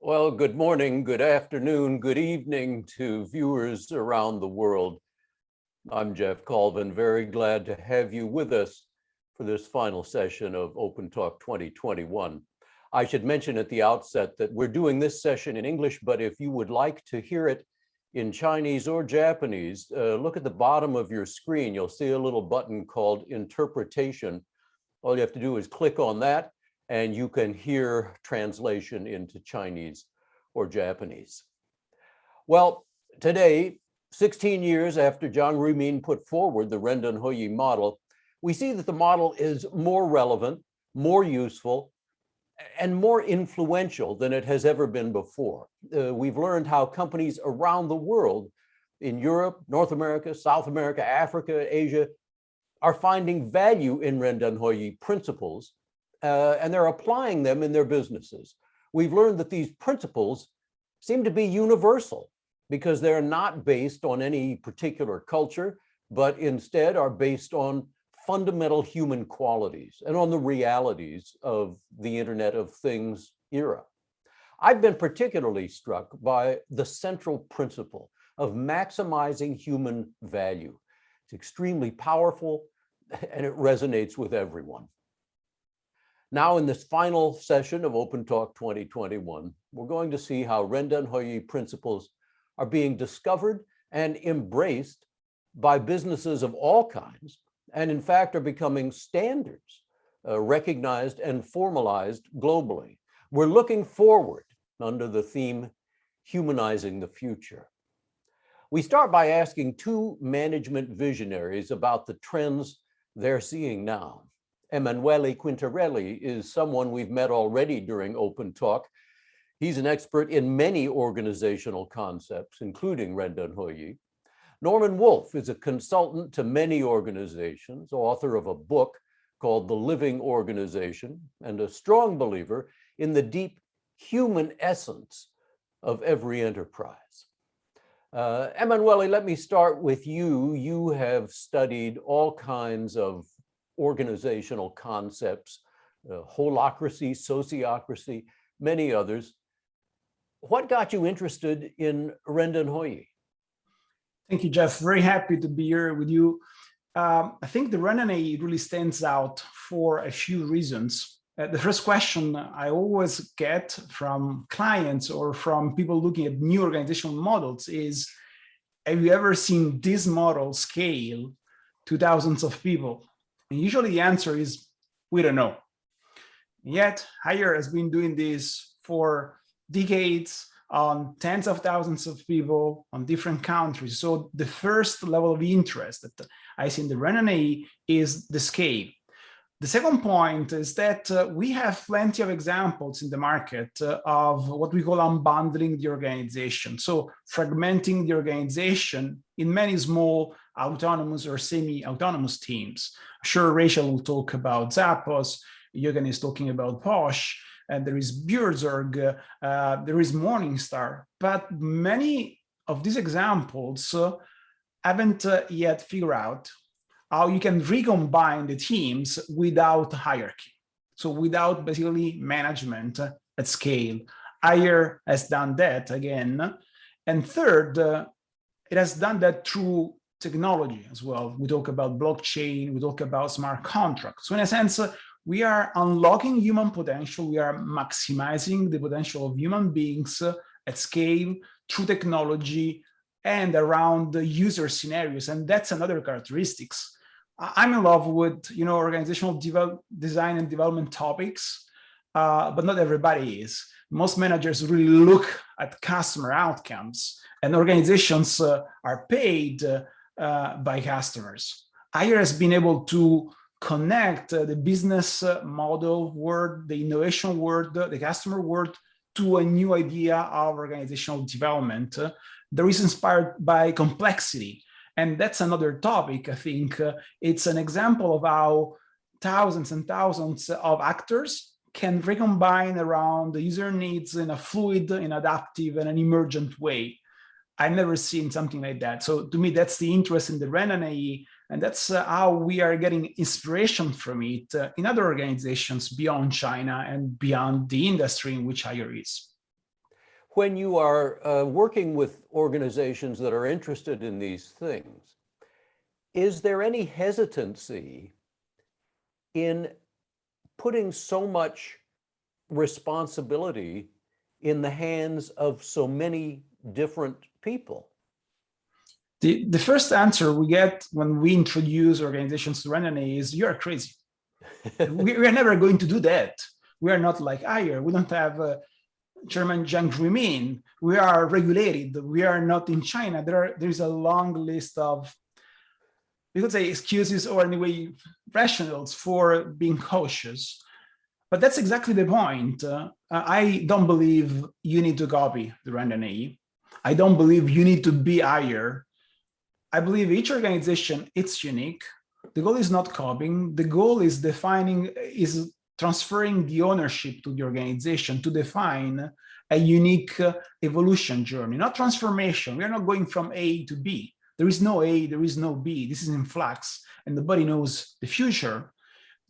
Well, good morning, good afternoon, good evening to viewers around the world. I'm Geoff Colvin, very glad to have you with us for this final session of Open Talk 2021. I should mention at the outset that we're doing this session in English, but if you would like to hear it in Chinese or Japanese, look at the bottom of your screen. You'll see a little button called Interpretation. All you have to do is click on that, and you can hear translation into Chinese or Japanese. Well, today, 16 years after Jiang Ruimin put forward the Rendanheyi model, we see that the model is more relevant, more useful, and more influential than it has ever been before. We've learned how companies around the world, in Europe, North America, South America, Africa, Asia, are finding value in Rendanheyi principles, and they're applying them in their businesses. We've learned that these principles seem to be universal because they're not based on any particular culture, but instead are based on fundamental human qualities and on the realities of the Internet of Things era. I've been particularly struck by the central principle of maximizing human value. It's extremely powerful and it resonates with everyone. Now, in this final session of Open Talk 2021, we're going to see how Rendanheyi principles are being discovered and embraced by businesses of all kinds, and in fact are becoming standards, recognized and formalized globally. We're looking forward under the theme, Humanizing the Future. We start by asking two management visionaries about the trends they're seeing now. Emanuele Quintarelli is someone we've met already during Open Talk. He's an expert in many organizational concepts, including Rendanheyi. Norman Wolfe is a consultant to many organizations, author of a book called The Living Organization, and a strong believer in the deep human essence of every enterprise. Emanuele, let me start with you. You have studied all kinds of organizational concepts, holacracy, sociocracy, many others. What got you interested in Rendanheyi? Thank you, Geoff. Very happy to be here with you. I think the Rendanheyi really stands out for a few reasons. The first question I always get from clients or from people looking at new organizational models is, have you ever seen this model scale to thousands of people? And usually the answer is, we don't know. Yet, Hire has been doing this for decades on tens of thousands of people on different countries. So the first level of interest that I see in the Rendanheyi is the scale. The second point is that we have plenty of examples in the market of what we call unbundling the organization. So fragmenting the organization in many small autonomous or semi-autonomous teams. I'm sure Rachel will talk about Zappos, Jürgen is talking about Posh, and there is Björnzorg, there is Morningstar, but many of these examples haven't yet figured out how you can recombine the teams without hierarchy. So without basically management at scale. Hire has done that again. And third, it has done that through technology as well. We talk about blockchain, we talk about smart contracts. So in a sense, we are unlocking human potential. We are maximizing the potential of human beings at scale through technology and around the user scenarios. And that's another characteristics. I'm in love with, organizational design and development topics, but not everybody is. Most managers really look at customer outcomes, and organizations are paid by customers. Hire has been able to connect the business model world, the innovation world, the customer world to a new idea of organizational development that is inspired by complexity. And that's another topic. I think it's an example of how thousands and thousands of actors can recombine around the user needs in a fluid, and adaptive, and an emergent way. I've never seen something like that. So to me, that's the interest in the Rendanheyi, and that's how we are getting inspiration from it in other organizations beyond China and beyond the industry in which Hire is. When you are working with organizations that are interested in these things, is there any hesitancy in putting so much responsibility in the hands of so many different people? The first answer we get when we introduce organizations to Rendanheyi is, you're crazy. we are never going to do that. We are not like Ayer. We don't have Chairman Jiang Zemin. We are regulated. We are not in China. There is a long list of, we could say, excuses or anyway rationales for being cautious. But that's exactly the point. I don't believe you need to copy the Rendanheyi. I don't believe you need to be Ayer. I believe each organization, it's unique. The goal is not copying. The goal is transferring the ownership to the organization to define a unique evolution journey, not transformation. We are not going from A to B. There is no A, there is no B. This is in flux, and nobody knows the future.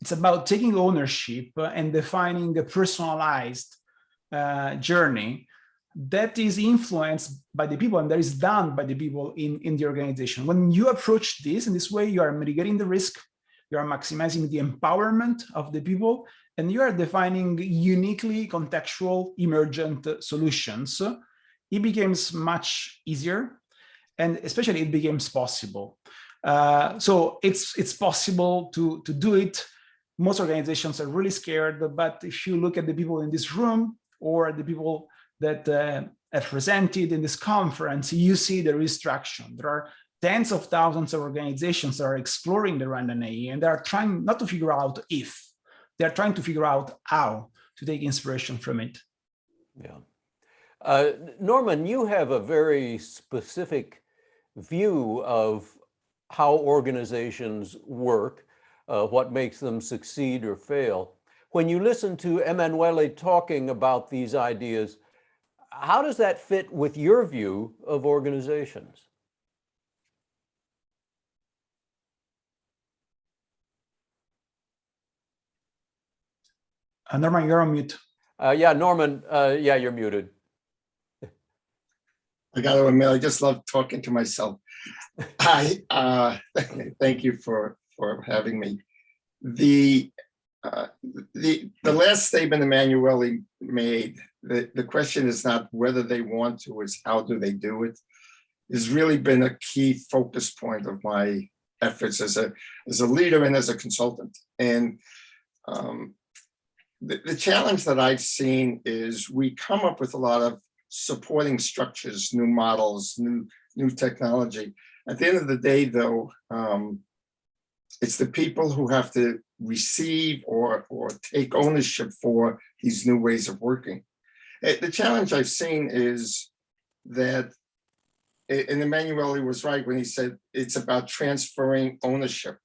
It's about taking ownership and defining a personalized journey that is influenced by the people and that is done by the people in the organization. When you approach this in this way, you are mitigating the risk, you are maximizing the empowerment of the people, and you are defining uniquely contextual emergent solutions. It becomes much easier, and especially it becomes possible. So it's possible to do it. Most organizations are really scared, but if you look at the people in this room or the people that have presented in this conference, you see there is traction. There are tens of thousands of organizations that are exploring the Rendanheyi, and they are trying not to figure out if, they're trying to figure out how to take inspiration from it. Yeah. Norman, you have a very specific view of how organizations work, what makes them succeed or fail. When you listen to Emanuele talking about these ideas, how does that fit with your view of organizations? Norman, you're on mute. Yeah, Norman, yeah, you're muted. I got to admit, I just love talking to myself. Thank you for having me. The last statement Emanuele made, the question is not whether they want to, it's how do they do it, has really been a key focus point of my efforts as a leader and as a consultant. And the challenge that I've seen is we come up with a lot of supporting structures, new models, new technology. At the end of the day, though, it's the people who have to receive or take ownership for these new ways of working. The challenge I've seen is that, and Emanuele was right when he said it's about transferring ownership.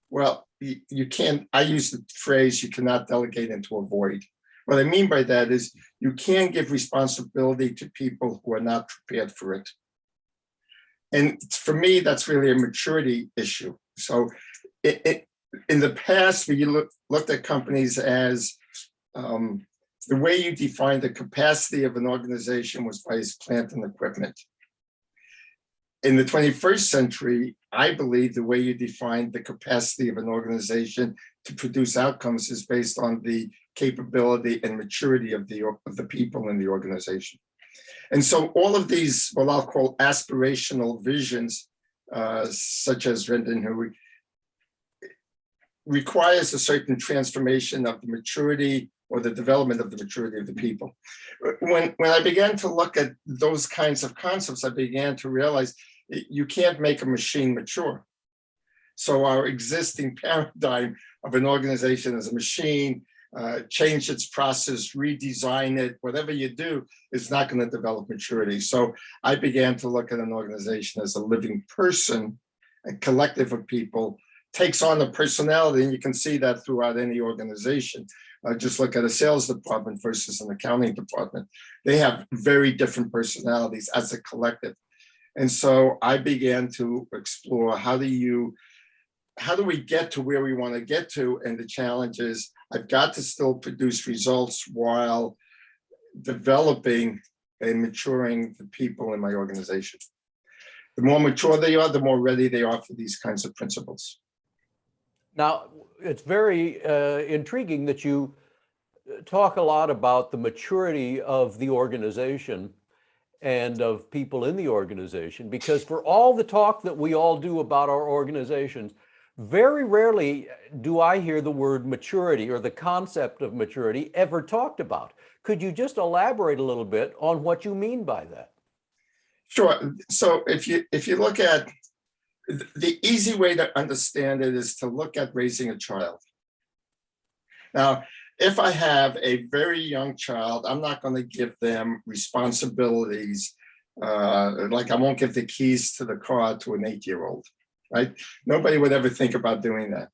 Well, you can't, I use the phrase, you cannot delegate into a void. What I mean by that is you can't give responsibility to people who are not prepared for it. And for me, that's really a maturity issue. So in the past, when you looked at companies as the way you define the capacity of an organization was by its plant and equipment. In the 21st century, I believe the way you define the capacity of an organization to produce outcomes is based on the capability and maturity of the people in the organization. And so all of these, what I'll call aspirational visions, such as Rendanheyi, requires a certain transformation of the maturity or the development of the maturity of the people. When I began to look at those kinds of concepts, I began to realize you can't make a machine mature. So our existing paradigm of an organization as a machine, change its process, redesign it, whatever you do, is not going to develop maturity. So I began to look at an organization as a living person, a collective of people, takes on a personality, and you can see that throughout any organization. Just look at a sales department versus an accounting department. They have very different personalities as a collective. And so I began to explore how do we get to where we want to get to? And the challenge is I've got to still produce results while developing and maturing the people in my organization. The more mature they are, the more ready they are for these kinds of principles. Now, it's very intriguing that you talk a lot about the maturity of the organization and of people in the organization, because for all the talk that we all do about our organizations, very rarely do I hear the word maturity or the concept of maturity ever talked about. Could you just elaborate a little bit on what you mean by that? Sure. So if you look at the easy way to understand it is to look at raising a child. Now, if I have a very young child, I'm not going to give them responsibilities. Like I won't give the keys to the car to an 8-year-old, right? Nobody would ever think about doing that.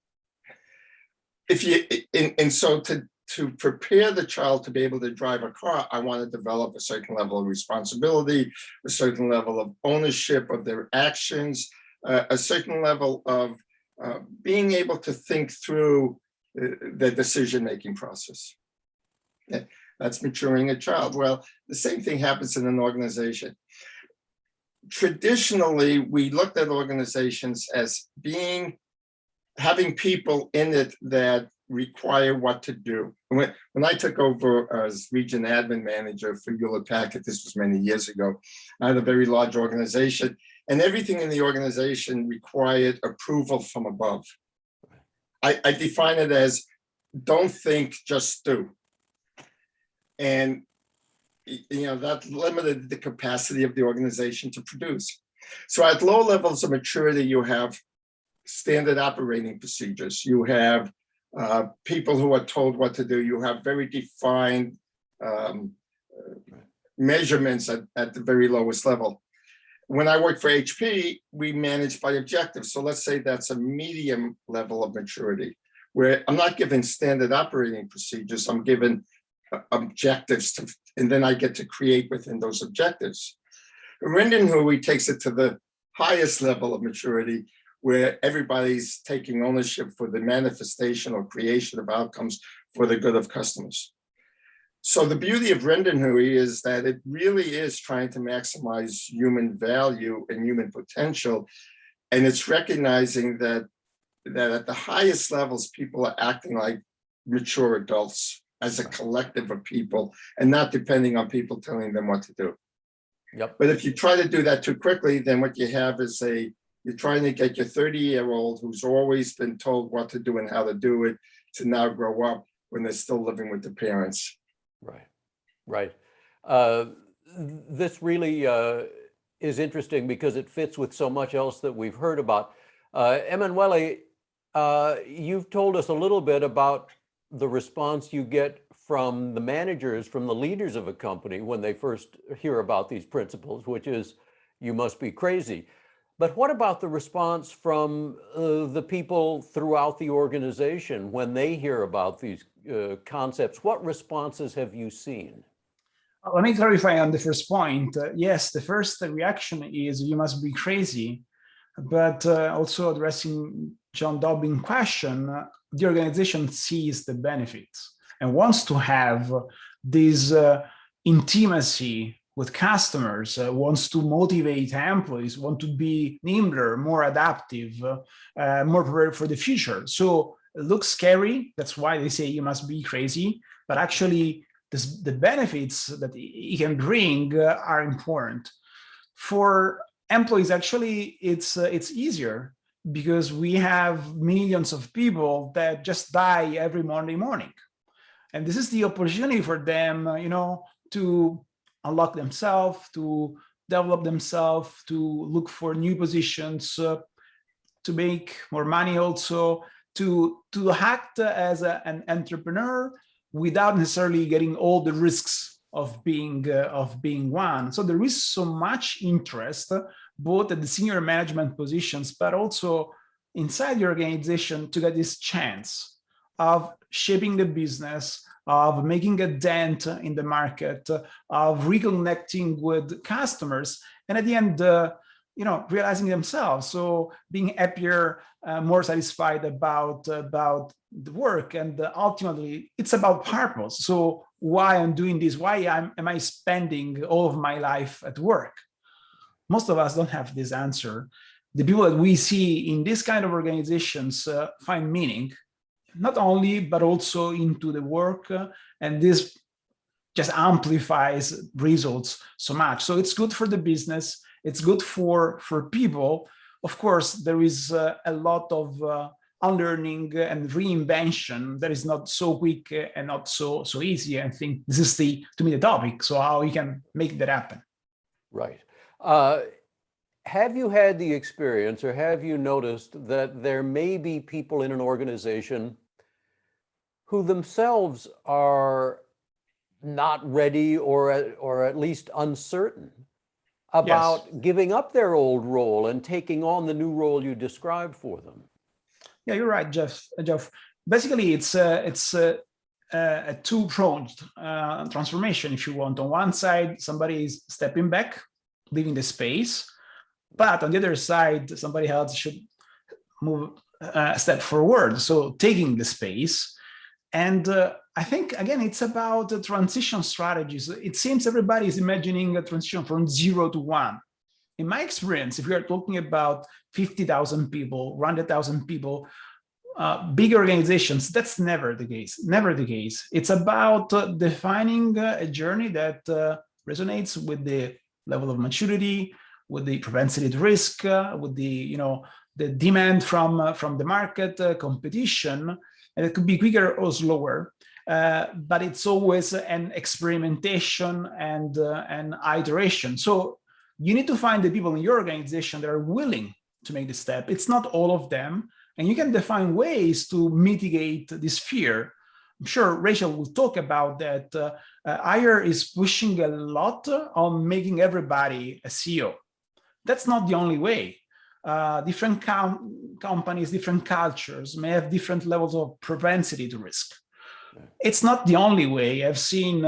So to prepare the child to be able to drive a car, I want to develop a certain level of responsibility, a certain level of ownership of their actions, a certain level of being able to think through the decision-making process. That's maturing a child. Well, the same thing happens in an organization. Traditionally, we looked at organizations as having people in it that require what to do. When I took over as region admin manager for Hewlett Packard, this was many years ago, I had a very large organization, and everything in the organization required approval from above. I define it as don't think, just do. And that limited the capacity of the organization to produce. So at low levels of maturity, you have standard operating procedures. You have people who are told what to do. You have very defined measurements at the very lowest level. When I worked for HP, we managed by objectives. So let's say that's a medium level of maturity, where I'm not given standard operating procedures, I'm given objectives, and then I get to create within those objectives. Rendanheyi takes it to the highest level of maturity, where everybody's taking ownership for the manifestation or creation of outcomes for the good of customers. So the beauty of Rendanheyi is that it really is trying to maximize human value and human potential. And it's recognizing that at the highest levels, people are acting like mature adults as a collective of people and not depending on people telling them what to do. Yep. But if you try to do that too quickly, then what you have is you're trying to get your 30-year-old who's always been told what to do and how to do it to now grow up when they're still living with the parents. Right. This really is interesting because it fits with so much else that we've heard about. Emanuele, you've told us a little bit about the response you get from the managers, from the leaders of a company when they first hear about these principles, which is, you must be crazy. But what about the response from the people throughout the organization when they hear about these concepts? What responses have you seen? Let me clarify on the first point. Yes, the first reaction is you must be crazy, but also addressing John Dobbin's question, the organization sees the benefits and wants to have this intimacy with customers, wants to motivate employees, want to be nimbler, more adaptive, more prepared for the future. So it looks scary. That's why they say you must be crazy, but actually the benefits that it can bring are important. For employees, actually, it's easier because we have millions of people that just die every Monday morning. And this is the opportunity for them, to unlock themselves, to develop themselves, to look for new positions, to make more money also, to act as an entrepreneur without necessarily getting all the risks of being one. So there is so much interest, both at the senior management positions, but also inside the organization to get this chance of shaping the business, of making a dent in the market, of reconnecting with customers. And at the end, realizing themselves. So being happier, more satisfied about the work, and ultimately it's about purpose. So why I'm doing this? Why am I spending all of my life at work? Most of us don't have this answer. The people that we see in this kind of organizations find meaning, not only, but also into the work. And this just amplifies results so much. So it's good for the business. It's good for people. Of course, there is a lot of unlearning and reinvention that is not so quick and not so easy. I think this is to me the topic. So how we can make that happen. Right. Have you had the experience, or have you noticed that there may be people in an organization who themselves are not ready, or at least uncertain about giving up their old role and taking on the new role you described for them? Yeah, you're right, Geoff. Basically, it's a two-pronged transformation, if you want. On one side, somebody is stepping back, leaving the space, but on the other side, somebody else should move a step forward, so taking the space. And I think, again, it's about the transition strategies. It seems everybody is imagining a transition from 0 to 1. In my experience, if we are talking about 50,000 people, 100,000 people, big organizations, that's never the case. Never the case. It's about defining a journey that resonates with the level of maturity, with the propensity to risk, with the demand from the market, competition. And it could be quicker or slower, but it's always an experimentation and an iteration. So you need to find the people in your organization that are willing to make the step. It's not all of them, and you can define ways to mitigate this fear. I'm sure Rachel will talk about that. Hire is pushing a lot on making everybody a CEO. That's not the only way. Different companies, different cultures may have different levels of propensity to risk. It's not the only way. I've seen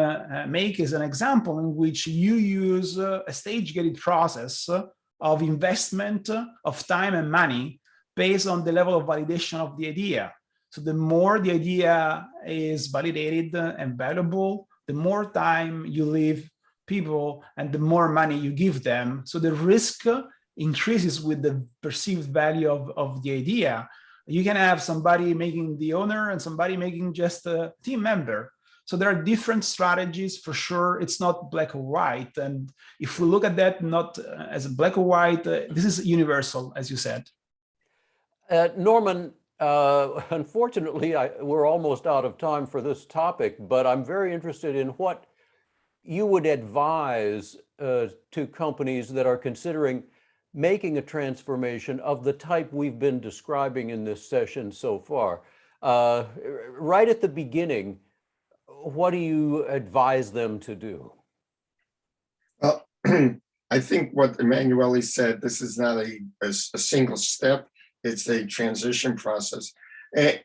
Make as an example in which you use a stage-gated process of investment of time and money based on the level of validation of the idea. So the more the idea is validated and valuable, the more time you leave people and the more money you give them. So the risk increases with the perceived value of the idea. You can have somebody making the owner and somebody making just a team member. So there are different strategies for sure. It's not black or white. And if we look at that not as black or white, this is universal, as you said. Norman, unfortunately, we're almost out of time for this topic, but I'm very interested in what you would advise to companies that are considering making a transformation of the type we've been describing in this session so far. Right at the beginning, what do you advise them to do? Well, I think what Emanuele said, this is not a single step, it's a transition process.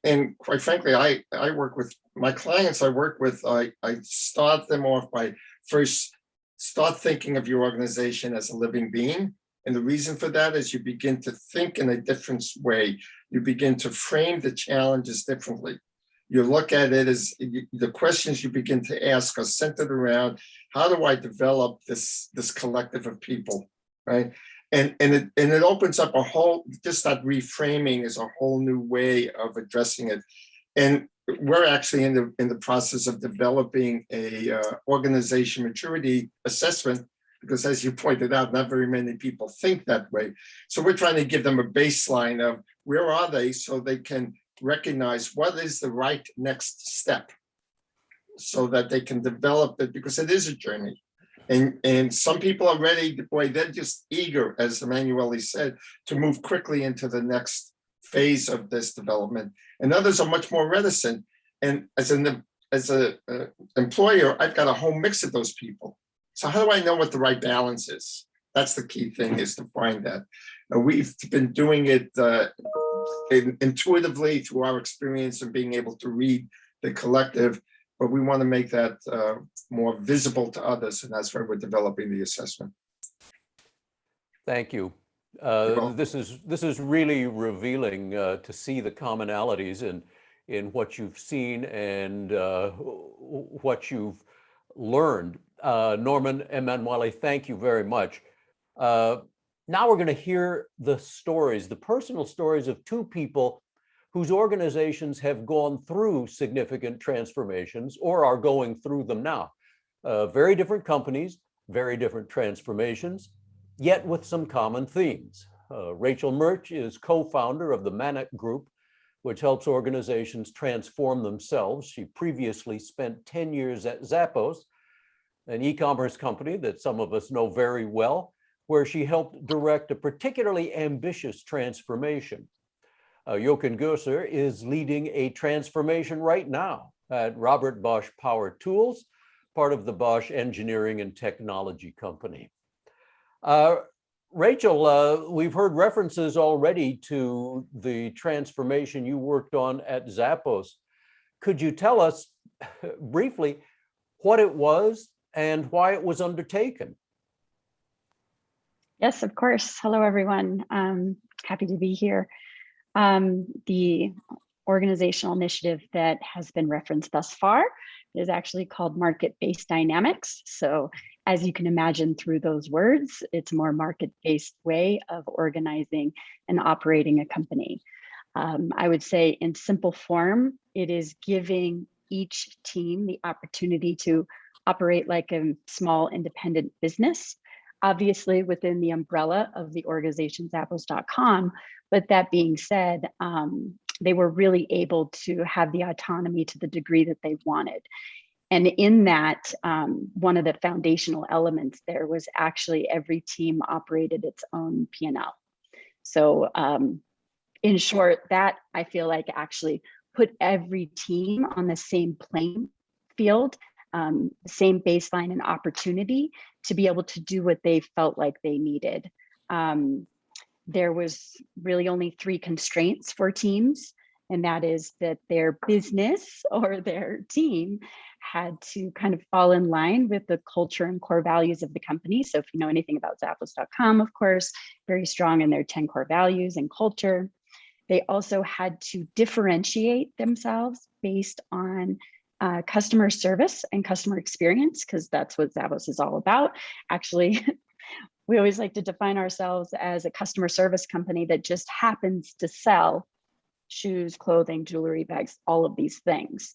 And quite frankly, I work with my clients, I start them off by first start thinking of your organization as a living being. And the reason for that is you begin to think in a different way. You begin to frame the challenges differently. You look at it as the questions you begin to ask are centered around, how do I develop this collective of people, right? And it opens up a whole, just that reframing is a whole new way of addressing it. And we're actually in the process of developing a organization maturity assessment, because as you pointed out, not very many people think that way. So we're trying to give them a baseline of where are they so they can recognize what is the right next step so that they can develop it, because it is a journey. And some people are ready, boy, they're just eager, as Emanuele said, to move quickly into the next phase of this development. And others are much more reticent. And as an employer, I've got a whole mix of those people. So how do I know what the right balance is? That's the key thing, is to find that. We've been doing it intuitively through our experience and being able to read the collective, but we want to make that more visible to others, and that's why we're developing the assessment. Thank you. This is really revealing to see the commonalities in what you've seen and what you've learned. Norman Emanuele, thank you very much. Now we're going to hear the stories, the personal stories of two people whose organizations have gone through significant transformations or are going through them now. Very different companies, very different transformations, yet with some common themes. Rachel Murch is co-founder of the Manic Group, which helps organizations transform themselves. She previously spent 10 years at Zappos, an e-commerce company that some of us know very well, where she helped direct a particularly ambitious transformation. Jochen Gusser is leading a transformation right now at Robert Bosch Power Tools, part of the Bosch Engineering and Technology Company. Rachel, we've heard references already to the transformation you worked on at Zappos. Could you tell us briefly what it was and why it was undertaken? Yes, of course. Hello, everyone. Happy to be here. The organizational initiative that has been referenced thus far is actually called market-based dynamics. So as you can imagine through those words, it's a more market-based way of organizing and operating a company. I would say in simple form, it is giving each team the opportunity to operate like a small independent business, obviously within the umbrella of the organization Zappos.com. But that being said, they were really able to have the autonomy to the degree that they wanted. And in that, one of the foundational elements there was actually every team operated its own P&L. So in short, that I feel like actually put every team on the same playing field, same baseline and opportunity to be able to do what they felt like they needed. There was really only 3 constraints for teams, and that is that their business or their team had to kind of fall in line with the culture and core values of the company. So if you know anything about Zappos.com, of course, very strong in their 10 core values and culture. They also had to differentiate themselves based on customer service and customer experience, because that's what Zappos is all about. Actually, we always like to define ourselves as a customer service company that just happens to sell shoes, clothing, jewelry, bags, all of these things.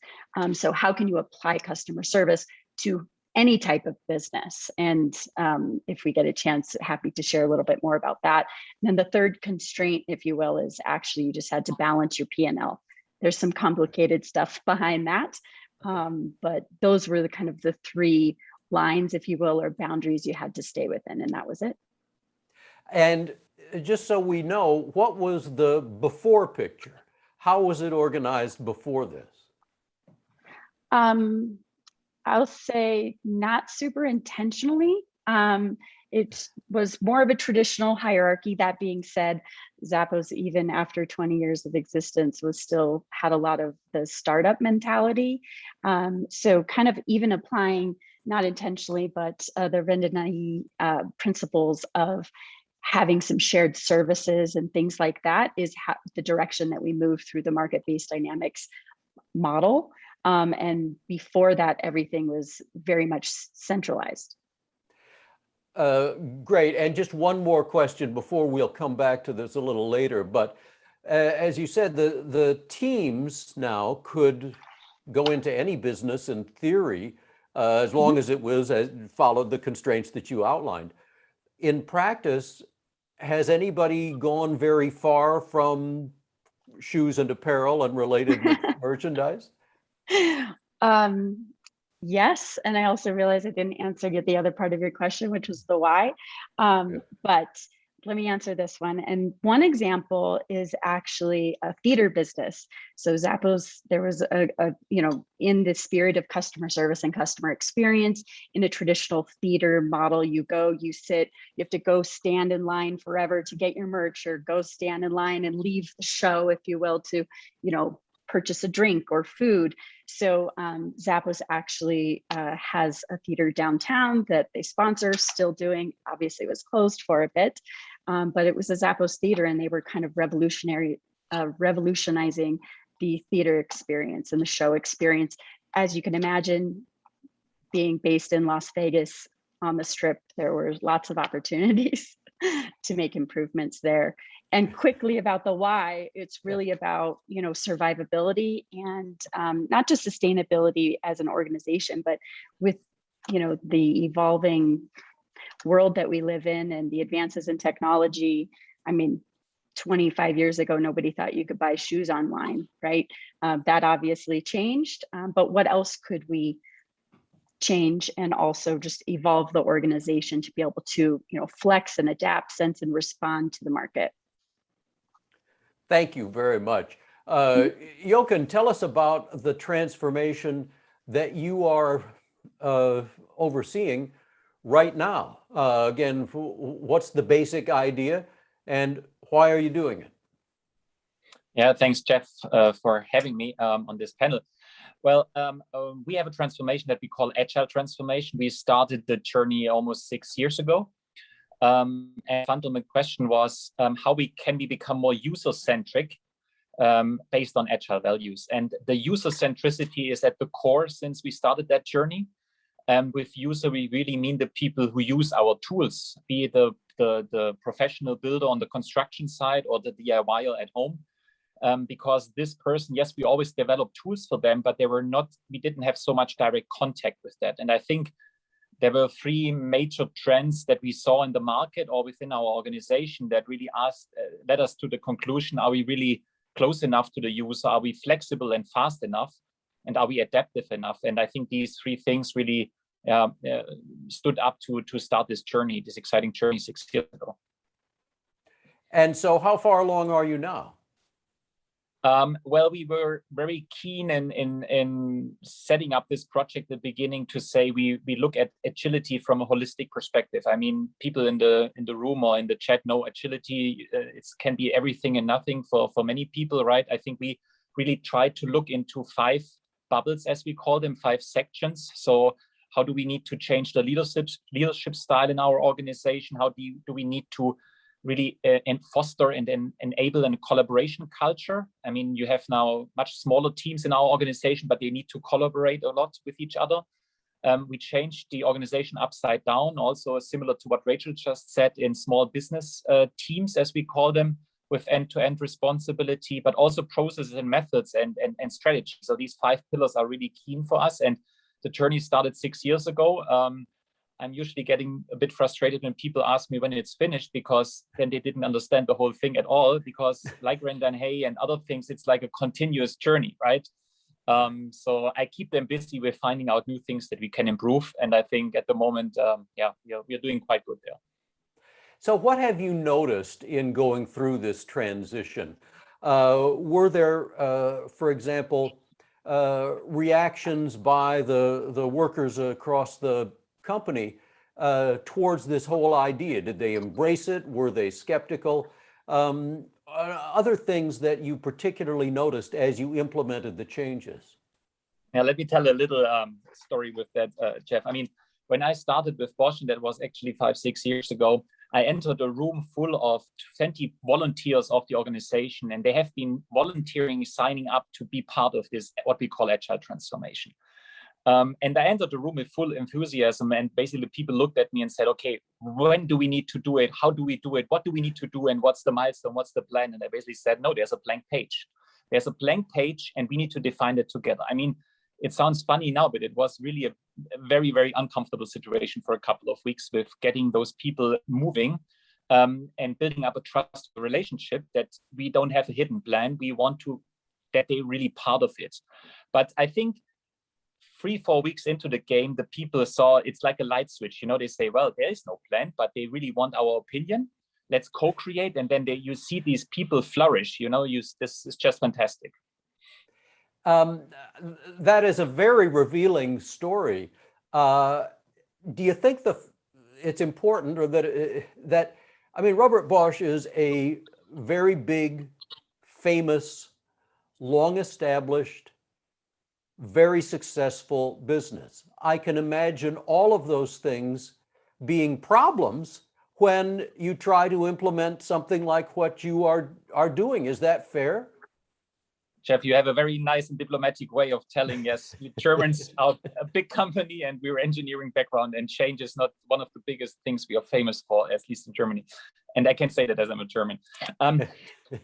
So how can you apply customer service to any type of business? And if we get a chance, happy to share a little bit more about that. And then the third constraint, if you will, is actually you just had to balance your P&L. There's some complicated stuff behind that. But those were the kind of the 3 lines, if you will, or boundaries you had to stay within, and that was it. And just so we know, what was the before picture? How was it organized before this? I'll say not super intentionally. It was more of a traditional hierarchy. That being said, Zappos, even after 20 years of existence, still had a lot of the startup mentality. So kind of even applying, not intentionally, but the Rendanheyi principles of having some shared services and things like that is the direction that we move through the market-based dynamics model. And before that, everything was very much centralized. Great. And just one more question before we'll come back to this a little later. But as you said, the teams now could go into any business in theory, as long as it followed the constraints that you outlined. In practice, has anybody gone very far from shoes and apparel and related merchandise? Yes, and I also realized I didn't answer the other part of your question, which was the why. But let me answer this one. And one example is actually a theater business. So Zappos, there was in the spirit of customer service and customer experience, in a traditional theater model, you go, you sit, you have to go stand in line forever to get your merch, or go stand in line and leave the show, if you will, to, purchase a drink or food. So Zappos actually has a theater downtown that they sponsor, still doing, obviously was closed for a bit. but it was a Zappos theater, and they were kind of revolutionizing the theater experience and the show experience. As you can imagine, being based in Las Vegas on the Strip, there were lots of opportunities to make improvements there. And quickly about the why, it's really about, survivability and not just sustainability as an organization, but with, the evolving world that we live in and the advances in technology. I mean, 25 years ago, nobody thought you could buy shoes online, right? That obviously changed, but what else could we change and also just evolve the organization to be able to, flex and adapt, sense and respond to the market? Thank you very much. Jochen, tell us about the transformation that you are overseeing right now. Again, what's the basic idea and why are you doing it? Yeah, thanks, Geoff, for having me on this panel. Well, we have a transformation that we call Agile Transformation. We started the journey almost 6 years ago. And the fundamental question was how can we become more user-centric based on Agile values. And the user centricity is at the core since we started that journey. With user, we really mean the people who use our tools, be it the professional builder on the construction side or the DIYer at home. Because this person, yes, we always developed tools for them, but we didn't have so much direct contact with that. And I think there were 3 major trends that we saw in the market or within our organization that really led us to the conclusion: are we really close enough to the user? Are we flexible and fast enough? And are we adaptive enough? And I think these 3 things really stood up to start this journey, this exciting journey 6 years ago. And so how far along are you now? Well, we were very keen in setting up this project at the beginning to say we look at agility from a holistic perspective. I mean, people in the room or in the chat know agility. It can be everything and nothing for many people, right? I think we really tried to look into 5 bubbles, as we call them, 5 sections. So how do we need to change the leadership style in our organization? How do we need to really foster and enable a collaboration culture? I mean, you have now much smaller teams in our organization, but they need to collaborate a lot with each other. We changed the organization upside down, also similar to what Rachel just said, in small business teams, as we call them, with end-to-end responsibility, but also processes and methods and strategy. So these 5 pillars are really keen for us. And the journey started 6 years ago. I'm usually getting a bit frustrated when people ask me when it's finished, because then they didn't understand the whole thing at all. Because like Rendanheyi and other things, it's like a continuous journey, right? So I keep them busy with finding out new things that we can improve. And I think at the moment, we're doing quite good there. So what have you noticed in going through this transition? Were there, for example, reactions by the workers across the company towards this whole idea? Did they embrace it? Were they skeptical? Other things that you particularly noticed as you implemented the changes? Yeah, let me tell a little story with that, Geoff. I mean, when I started with Bosch, and that was actually 5-6 years ago, I entered a room full of 20 volunteers of the organization, and they have been volunteering, signing up to be part of this, what we call Agile Transformation. And I entered the room with full enthusiasm, and basically people looked at me and said, okay, when do we need to do it? How do we do it? What do we need to do? And what's the milestone? What's the plan? And I basically said, no, there's a blank page. There's a blank page and we need to define it together. I mean, it sounds funny now, but it was really a very, very uncomfortable situation for a couple of weeks with getting those people moving and building up a trust relationship that we don't have a hidden plan. We want that they're really part of it. But I think 3-4 weeks into the game, the people saw it's like a light switch. They say, well, there is no plan, but they really want our opinion. Let's co-create. And then you see these people flourish. This is just fantastic. That is a very revealing story. Do you think it's important, or that I mean, Robert Bosch is a very big, famous, long-established, very successful business. I can imagine all of those things being problems when you try to implement something like what you are doing. Is that fair? Geoff, you have a very nice and diplomatic way of telling, yes, Germans are a big company and we're engineering background, and change is not one of the biggest things we are famous for, at least in Germany. And I can say that as I'm a German.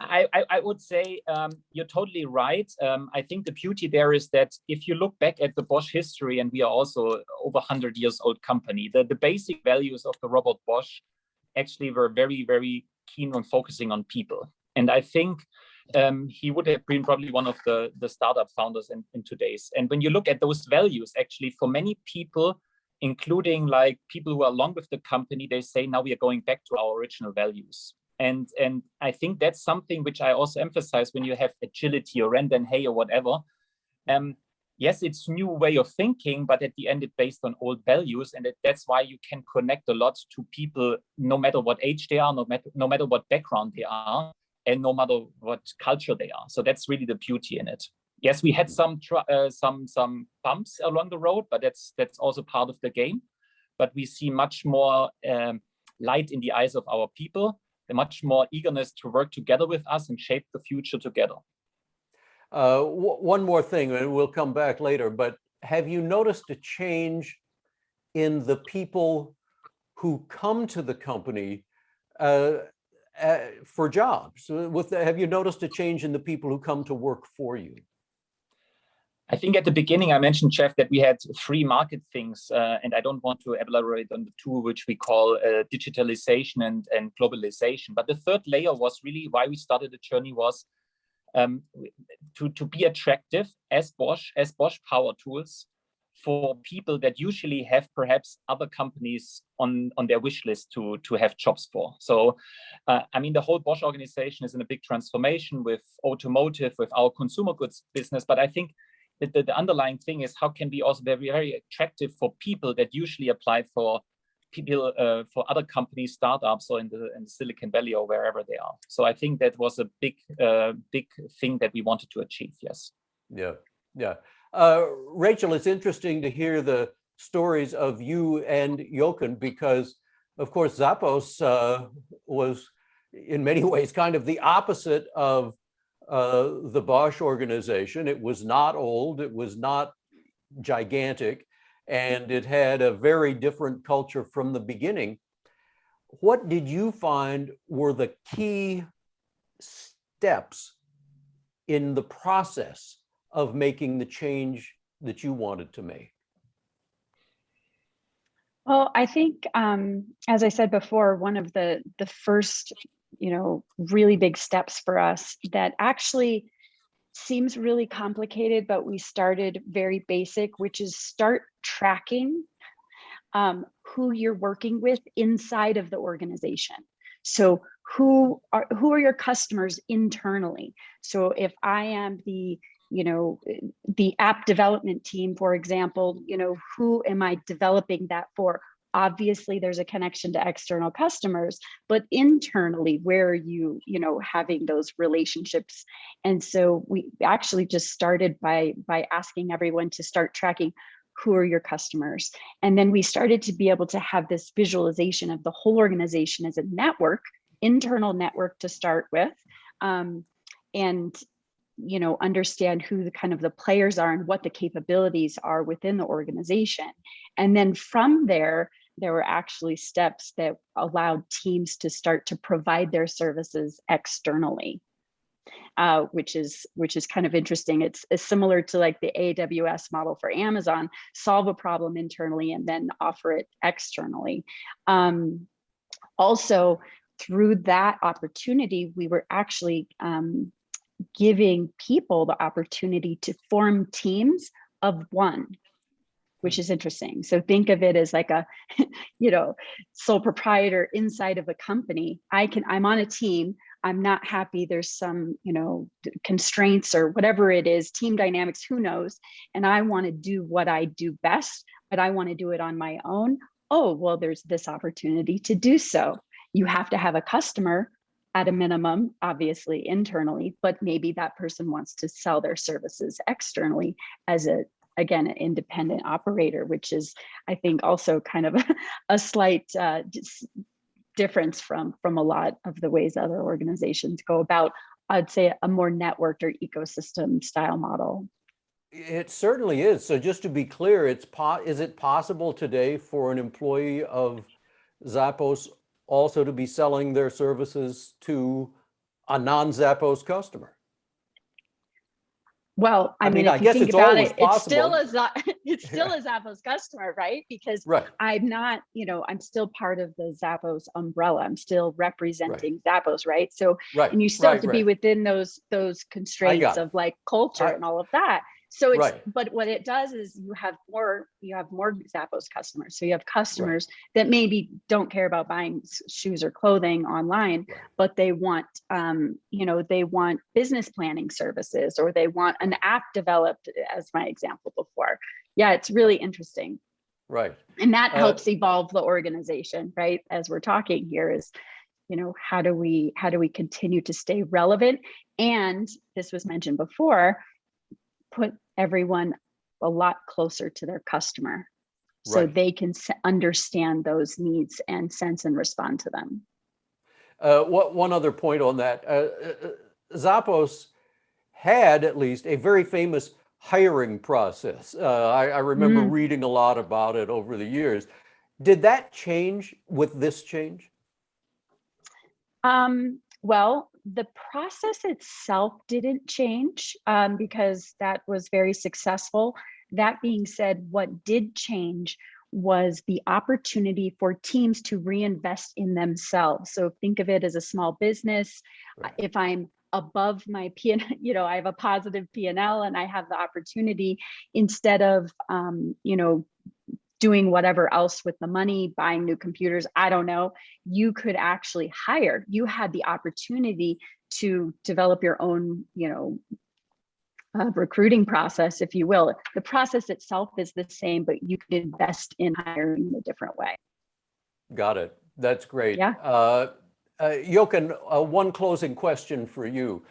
I would say you're totally right. I think the beauty there is that if you look back at the Bosch history, and we are also over 100 years old company, the basic values of the Robert Bosch actually were very, very keen on focusing on people. And I think he would have been probably one of the startup founders in today's. And when you look at those values, actually, for many people, including like people who are long with the company, they say, now we are going back to our original values. And I think that's something which I also emphasize when you have agility or Rendanheyi or whatever. Yes, it's new way of thinking, but at the end, it's based on old values. And that's why you can connect a lot to people, no matter what age they are, no matter what background they are, and no matter what culture they are. So that's really the beauty in it. Yes, we had some bumps along the road, but that's also part of the game. But we see much more light in the eyes of our people, and much more eagerness to work together with us and shape the future together. One more thing, and we'll come back later, but have you noticed a change in the people who come to the company for jobs? Have you noticed a change in the people who come to work for you? I think at the beginning I mentioned, Geoff, that we had 3 market things, and I don't want to elaborate on the 2, which we call digitalization and globalization. But the third layer was really why we started the journey, was to be attractive as Bosch Power Tools for people that usually have perhaps other companies on their wish list to have jobs for. So, I mean, the whole Bosch organization is in a big transformation with automotive, with our consumer goods business. But I think that the underlying thing is, how can we also be very attractive for people that usually apply for people for other companies, startups, or in the Silicon Valley or wherever they are. So I think that was a big thing that we wanted to achieve. Yes. Yeah. Rachel, it's interesting to hear the stories of you and Jochen, because of course Zappos was in many ways kind of the opposite of the Bosch organization. It was not old, it was not gigantic, and it had a very different culture from the beginning. What did you find were the key steps in the process of making the change that you wanted to make? Well, I think, as I said before, one of the first, really big steps for us that actually seems really complicated, but we started very basic, which is start tracking who you're working with inside of the organization. So who are your customers internally? So if I am the app development team, for example, who am I developing that for? Obviously, there's a connection to external customers, but internally, where are you, having those relationships? And so we actually just started by asking everyone to start tracking who are your customers. And then we started to be able to have this visualization of the whole organization as a network, internal network to start with, and understand who the players are and what the capabilities are within the organization. And then from there were actually steps that allowed teams to start to provide their services externally, which is kind of interesting. It's similar to like the AWS model for Amazon: solve a problem internally and then offer it externally. Also, through that opportunity, we were actually giving people the opportunity to form teams of one, which is interesting. So think of it as like a, sole proprietor inside of a company. I'm on a team, I'm not happy, there's some, constraints or whatever it is, team dynamics, who knows, and I want to do what I do best, but I want to do it on my own. Oh, well, there's this opportunity to do so. You have to have a customer at a minimum, obviously internally, but maybe that person wants to sell their services externally as an independent operator, which is, I think, also kind of a slight difference from a lot of the ways other organizations go about, I'd say, a more networked or ecosystem style model. It certainly is. So just to be clear, is it possible today for an employee of Zappos also to be selling their services to a non-Zappos customer? Well, I mean, I if you guess think it's about always it, it's still possible. it's still a Zappos customer, right? Because Right. I'm not, I'm still part of the Zappos umbrella. I'm still representing Zappos, right? So, Right. and you still have to be Right. within those constraints of like culture and all of that. So it's, Right. but what it does is you have more Zappos customers. So you have customers Right. that maybe don't care about buying shoes or clothing online, Right. but they want, they want business planning services, or they want an app developed, as my example before. Yeah, it's really interesting. Right. And that helps evolve the organization, right? As we're talking here is, how do we continue to stay relevant? And this was mentioned before, put everyone a lot closer to their customer, so they can understand those needs and sense and respond to them. One other point on that, Zappos had at least a very famous hiring process. I remember reading a lot about it over the years. Did that change with this change? Well, the process itself didn't change because that was very successful. That being said, what did change was the opportunity for teams to reinvest in themselves. So think of it as a small business. Right. If I'm above my P&L, I have a positive P&L and I have the opportunity, instead of, doing whatever else with the money, buying new computers, I don't know, you could actually hire. You had the opportunity to develop your own, recruiting process, if you will. The process itself is the same, but you could invest in hiring in a different way. Got it. That's great. Yeah. Jochen, one closing question for you.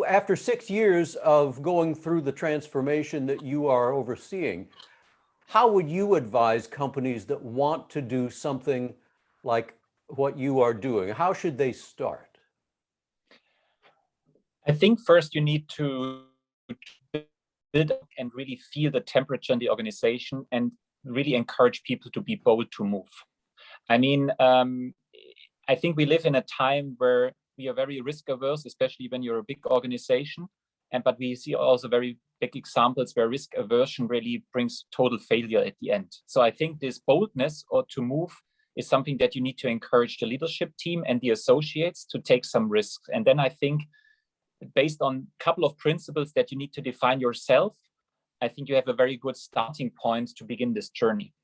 After 6 years of going through the transformation that you are overseeing, how would you advise companies that want to do something like what you are doing? How should they start? I think first you need to build and really feel the temperature in the organization and really encourage people to be bold to move. I mean, I think we live in a time where we are very risk averse, especially when you're a big organization. But we see also very big examples where risk aversion really brings total failure at the end. So I think this boldness or to move is something that you need to encourage the leadership team and the associates to take some risks. And then I think, based on a couple of principles that you need to define yourself, I think you have a very good starting point to begin this journey.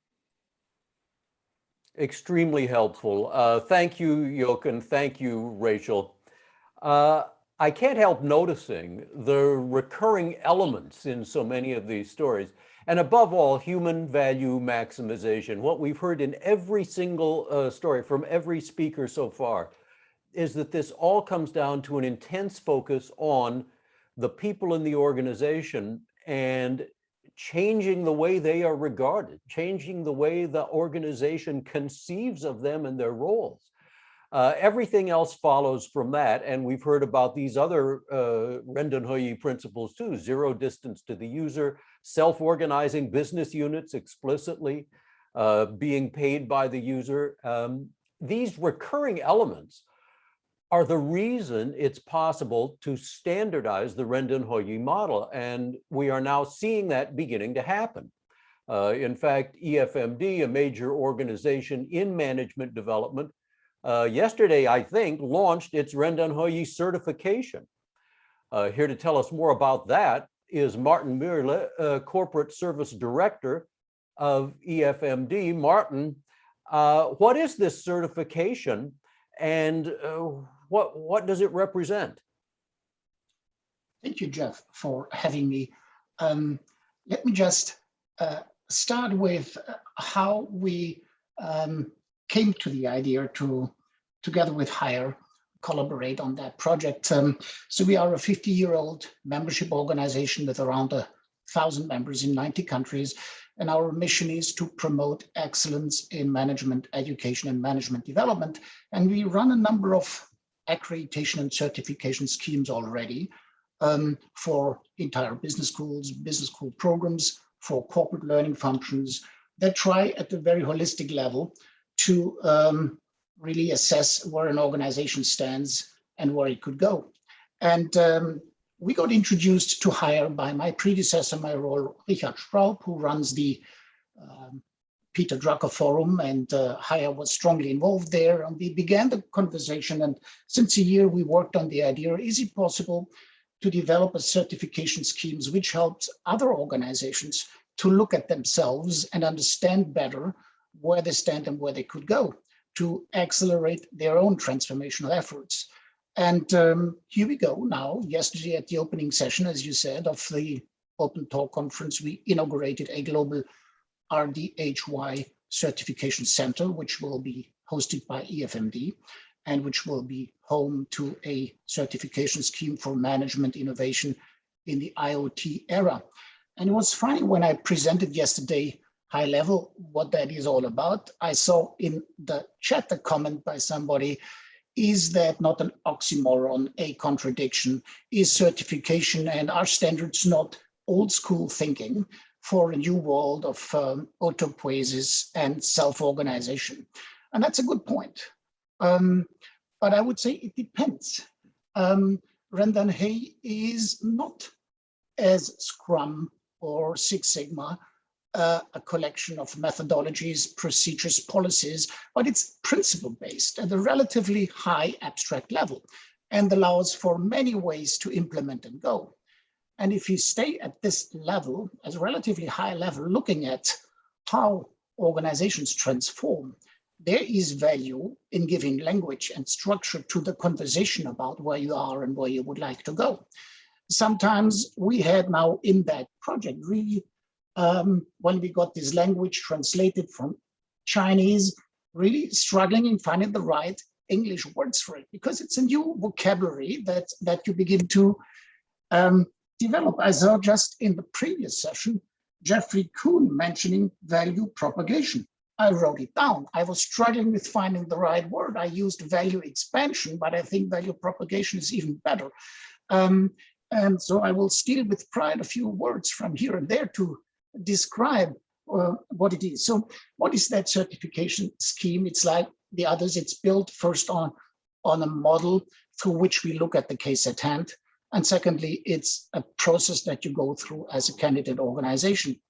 Extremely helpful. Thank you, Jochen. Thank you, Rachel. I can't help noticing the recurring elements in so many of these stories, and above all, human value maximization. What we've heard in every single story from every speaker so far is that this all comes down to an intense focus on the people in the organization and changing the way they are regarded, changing the way the organization conceives of them and their roles. Everything else follows from that. And we've heard about these other Rendanheyi principles too: zero distance to the user, self-organizing business units explicitly, being paid by the user. These recurring elements are the reason it's possible to standardize the Rendanheyi model. And we are now seeing that beginning to happen. In fact, EFMD, a major organization in management development, yesterday, I think, launched its Rendanheyi certification. Here to tell us more about that is Martin Mürle, Corporate Service Director of EFMD. Martin, what is this certification, and what does it represent? Thank you, Geoff, for having me. Let me just start with how we came to the idea to, together with Hire, collaborate on that project. So we are a 50-year-old membership organization with around 1,000 members in 90 countries. And our mission is to promote excellence in management education and management development. And we run a number of accreditation and certification schemes already for entire business school programs, for corporate learning functions that try at the very holistic level to really assess where an organization stands and where it could go. And we got introduced to Hire by my predecessor, my role, Richard Straub, who runs the Peter Drucker Forum, and Hire was strongly involved there. And we began the conversation, and since a year we worked on the idea, is it possible to develop a certification schemes which helps other organizations to look at themselves and understand better where they stand and where they could go to accelerate their own transformational efforts. And here we go now. Yesterday at the opening session, as you said, of the OpenTalk conference, we inaugurated a global RDHY certification center, which will be hosted by EFMD and which will be home to a certification scheme for management innovation in the IoT era. And it was funny when I presented yesterday high level what that is all about. I saw in the chat a comment by somebody, is that not an oxymoron, a contradiction? Is certification and our standards not old school thinking for a new world of autopoiesis and self-organization? And that's a good point. But I would say it depends. Rendanheyi is not as Scrum or Six Sigma, a collection of methodologies, procedures, policies, but it's principle-based at a relatively high abstract level and allows for many ways to implement and go. And if you stay at this level, as a relatively high level, looking at how organizations transform, there is value in giving language and structure to the conversation about where you are and where you would like to go. Sometimes we had now in that project really, when we got this language translated from Chinese, really struggling in finding the right English words for it, because it's a new vocabulary that you begin to develop. I saw just in the previous session, Jeffrey Kuhn mentioning value propagation. I wrote it down. I was struggling with finding the right word. I used value expansion, but I think value propagation is even better. And so I will steal with pride a few words from here and there to describe what it is. So what is that certification scheme? It's like the others. It's built first on a model through which we look at the case at hand. And secondly, it's a process that you go through as a candidate organization.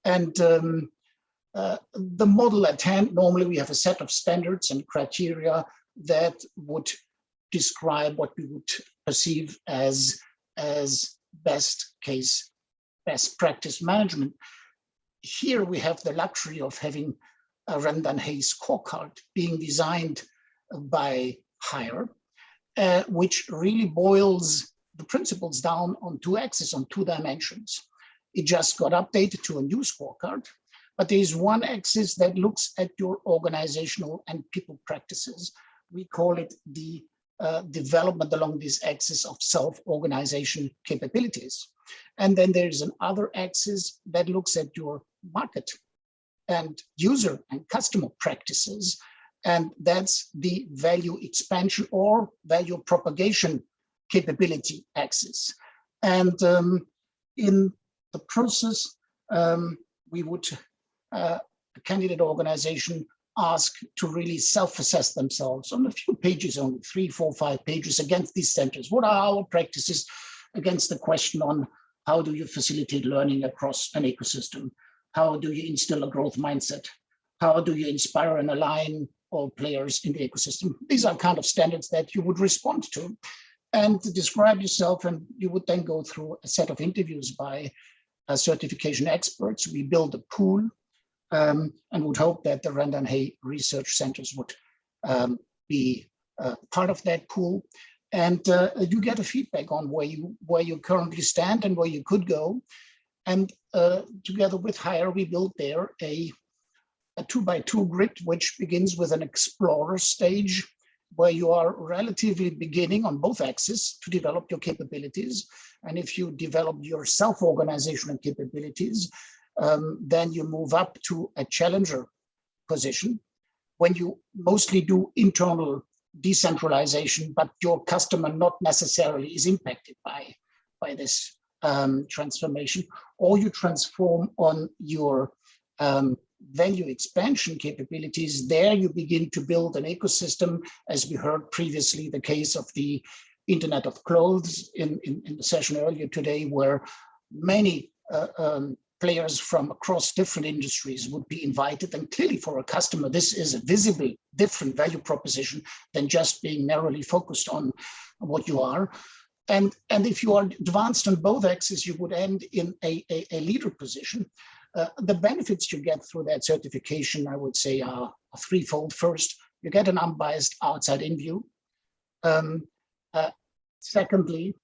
And the model at hand, normally we have a set of standards and criteria that would describe what we would perceive as best practice management. Here we have the luxury of having a Rendanheyi scorecard being designed by Hire, which really boils the principles down on two axes, on two dimensions. It just got updated to a new scorecard, but there is one axis that looks at your organizational and people practices. We call it the development along this axis of self-organization capabilities. And then there's another axis that looks at your market and user and customer practices. And that's the value expansion or value propagation capability axis. And in the process, we would, a candidate organization ask to really self-assess themselves on a few pages, only 3, 4, 5 pages against these centers. What are our practices against the question on how do you facilitate learning across an ecosystem? How do you instill a growth mindset? How do you inspire and align all players in the ecosystem? These are kind of standards that you would respond to and describe yourself, and you would then go through a set of interviews by certification experts. We build a pool and would hope that the Rendanheyi research centers would be part of that pool. And you get a feedback on where you currently stand and where you could go. And together with Hire, we built there a 2x2 grid, which begins with an explorer stage, where you are relatively beginning on both axes to develop your capabilities. And if you develop your self-organizational capabilities, then you move up to a challenger position when you mostly do internal decentralization, but your customer not necessarily is impacted by this transformation, or you transform on your value expansion capabilities. There you begin to build an ecosystem, as we heard previously, the case of the Internet of Clothes in the session earlier today, where many players from across different industries would be invited. And clearly for a customer, this is a visibly different value proposition than just being narrowly focused on what you are. And if you are advanced on both axes, you would end in a leader position. The benefits you get through that certification, I would say, are threefold. First, you get an unbiased outside-in view. Secondly,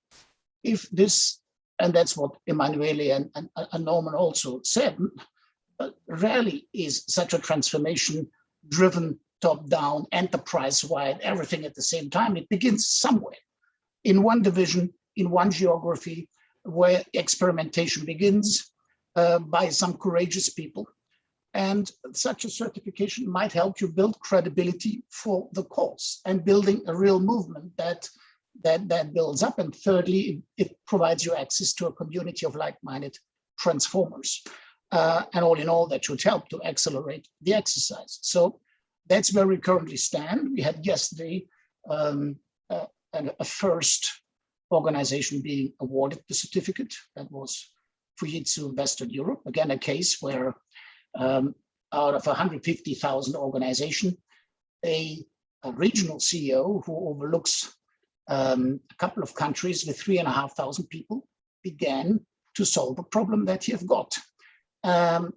if this, and that's what Emanuele and Norman also said, rarely is such a transformation driven top-down, enterprise-wide, everything at the same time. It begins somewhere, in one division, in one geography, where experimentation begins by some courageous people. And such a certification might help you build credibility for the cause and building a real movement that builds up. And thirdly, it provides you access to a community of like-minded transformers. And all in all, that should help to accelerate the exercise. So that's where we currently stand. We had yesterday a first organization being awarded the certificate. That was Fujitsu Western Europe. Again, a case where out of 150,000 organization, a regional CEO who overlooks a couple of countries with 3,500 people began to solve a problem that he have got. And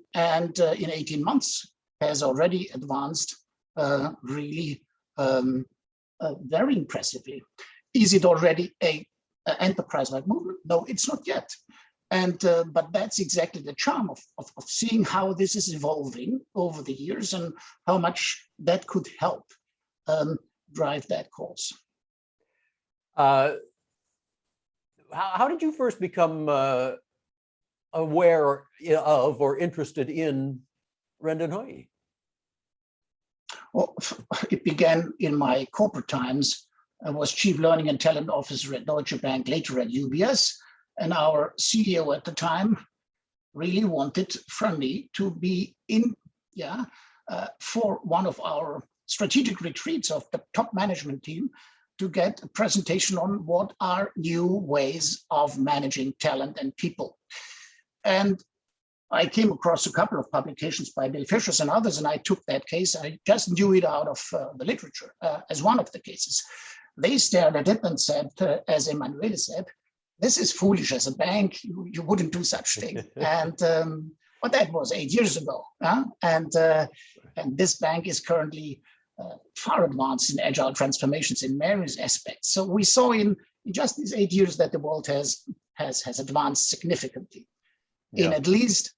in 18 months has already advanced really very impressively. Is it already an enterprise-like movement? No, it's not yet. And but that's exactly the charm of seeing how this is evolving over the years and how much that could help drive that cause. How did you first become aware of or interested in Rendanheyi? Well, it began in my corporate times. I was Chief Learning and Talent Officer at Deutsche Bank, later at UBS. And our CEO at the time really wanted from me to be in, for one of our strategic retreats of the top management team to get a presentation on what are new ways of managing talent and people. And I came across a couple of publications by Bill Fishers and others, and I took that case. I just knew it out of the literature as one of the cases. They stared at it and said, as Emanuele said, this is foolish. As a bank, you wouldn't do such thing. And but that was 8 years ago. And this bank is currently far advanced in agile transformations in various aspects. So we saw in just these 8 years that the world has advanced significantly in at least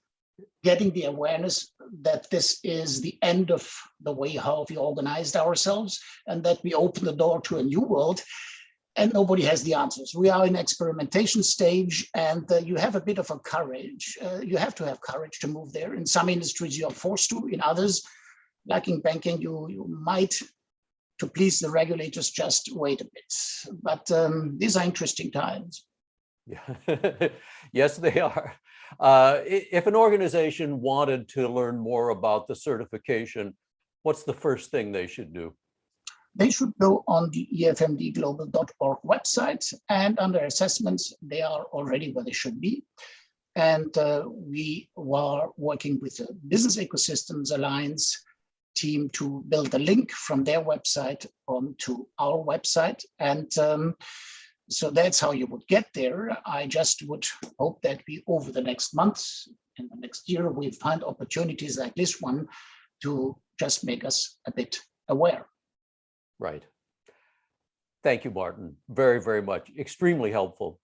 getting the awareness that this is the end of the way how we organized ourselves and that we open the door to a new world. And nobody has the answers. We are in experimentation stage, and you have a bit of a courage. You have to have courage to move there. In some industries, you are forced to. In others, like in banking, you might, to please the regulators, just wait a bit. But these are interesting times. Yeah. Yes, they are. If an organization wanted to learn more about the certification, what's the first thing they should do? They should go on the EFMDglobal.org website, and under assessments, they are already where they should be. And we are working with the Business Ecosystems Alliance team to build a link from their website onto our website. And so that's how you would get there. I just would hope that we, over the next months and the next year, we find opportunities like this one to just make us a bit aware. Right. Thank you, Martin. Very, very much. Extremely helpful.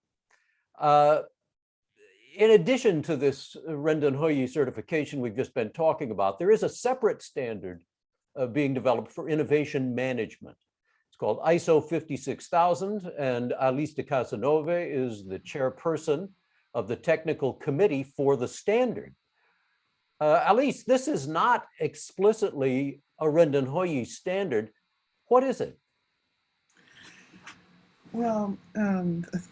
In addition to this Rendanheyi certification we've just been talking about, there is a separate standard being developed for innovation management. It's called ISO 56000, and Alice de Casanove is the chairperson of the technical committee for the standard. Alice, this is not explicitly a Rendanheyi standard. What is it? Well,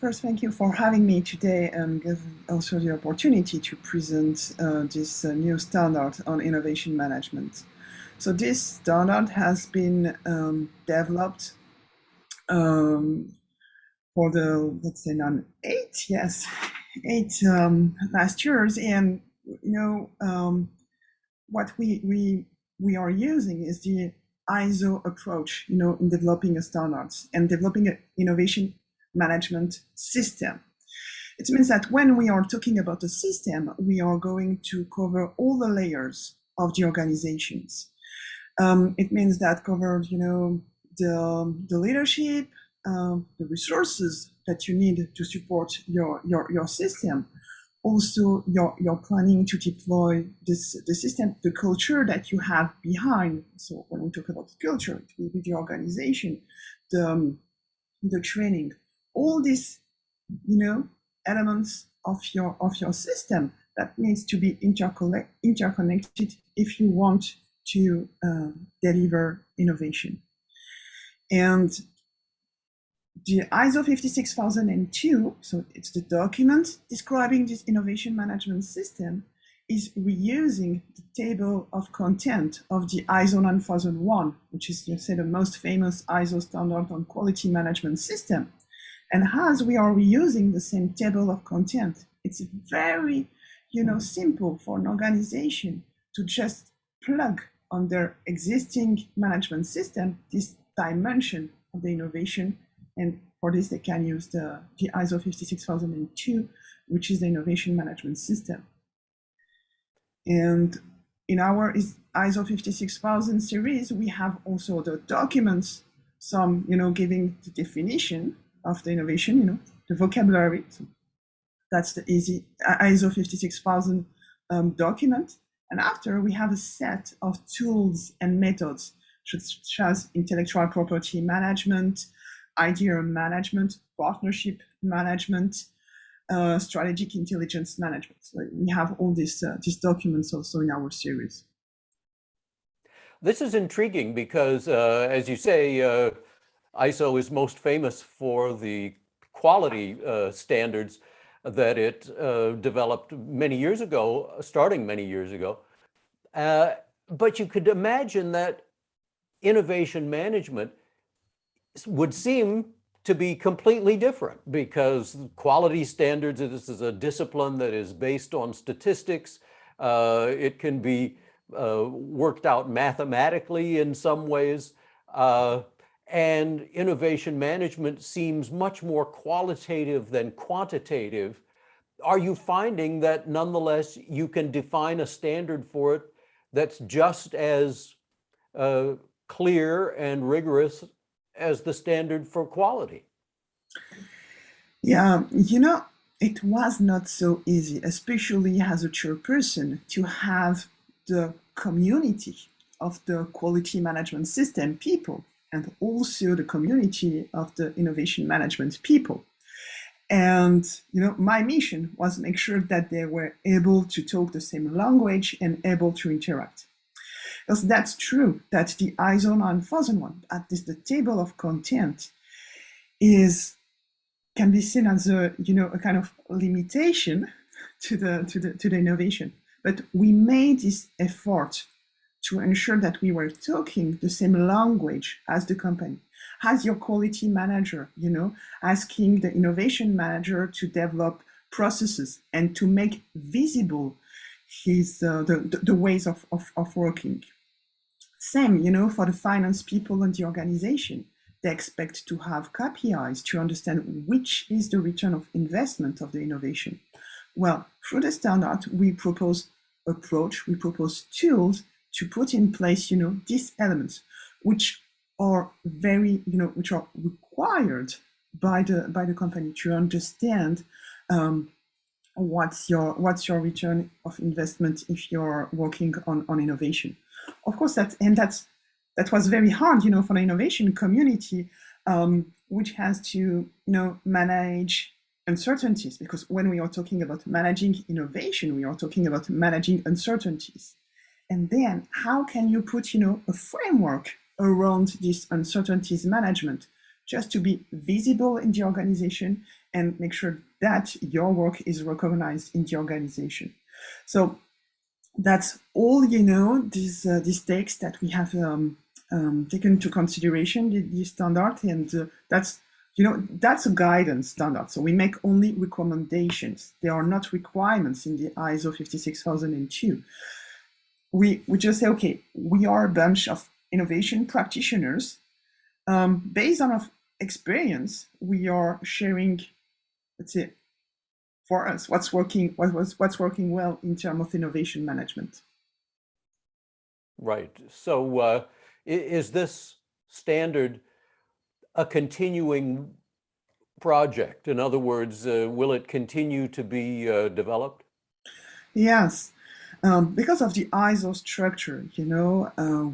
first, thank you for having me today and give also the opportunity to present this new standard on innovation management. So this standard has been developed for the, let's say, now eight last years, and what we are using is the ISO approach, in developing a standards and developing an innovation management system. It means that when we are talking about a system, we are going to cover all the layers of the organizations. It means that covers, the leadership, the resources that you need to support your system. Also, you're planning to deploy the system, the culture that you have behind. So when we talk about culture, it will be the organization, the training, all these, elements of your system that needs to be interconnected if you want to deliver innovation. And the ISO 56002, so it's the document describing this innovation management system, is reusing the table of content of the ISO 9001, which is, the most famous ISO standard on quality management system. And as we are reusing the same table of content, it's very, simple for an organization to just plug on their existing management system this dimension of the innovation. And for this, they can use the ISO 56002, which is the innovation management system. And in our ISO 56000 series, we have also the documents, some, giving the definition of the innovation, the vocabulary. So that's the easy ISO 56000 document. And after, we have a set of tools and methods, such as intellectual property management, idea management, partnership management, strategic intelligence management. So we have all these documents also in our series. This is intriguing because, as you say, ISO is most famous for the quality standards that it developed many years ago, starting many years ago. But you could imagine that innovation management would seem to be completely different, because quality standards, this is a discipline that is based on statistics. It can be worked out mathematically in some ways. And innovation management seems much more qualitative than quantitative. Are you finding that nonetheless you can define a standard for it that's just as clear and rigorous as the standard for quality? Yeah, it was not so easy, especially as a chairperson, to have the community of the quality management system people and also the community of the innovation management people. And, my mission was make sure that they were able to talk the same language and able to interact. Because that's true that the ISO 9001, at least the table of content, can be seen as a kind of limitation to the innovation. But we made this effort to ensure that we were talking the same language as the company. As your quality manager, asking the innovation manager to develop processes and to make visible the ways of working. Same, for the finance people in the organization. They expect to have KPIs to understand which is the return of investment of the innovation. Well, through the standard, we propose approach, we propose tools to put in place, these elements, which are very, which are required by the company to understand what's your return of investment if you're working on innovation. Of course, that was very hard, for the innovation community, which has to, manage uncertainties, because when we are talking about managing innovation, we are talking about managing uncertainties. And then how can you put, a framework around this uncertainties management just to be visible in the organization and make sure that your work is recognized in the organization. So that's all, these takes that we have taken into consideration, the standard, and that's a guidance standard. So we make only recommendations. They are not requirements in the ISO 56002. We just say, okay, we are a bunch of innovation practitioners. Based on our experience, we are sharing, let's say, for us, what's working well in terms of innovation management. Right. So is this standard a continuing project? In other words, will it continue to be developed? Yes. Because of the ISO structure,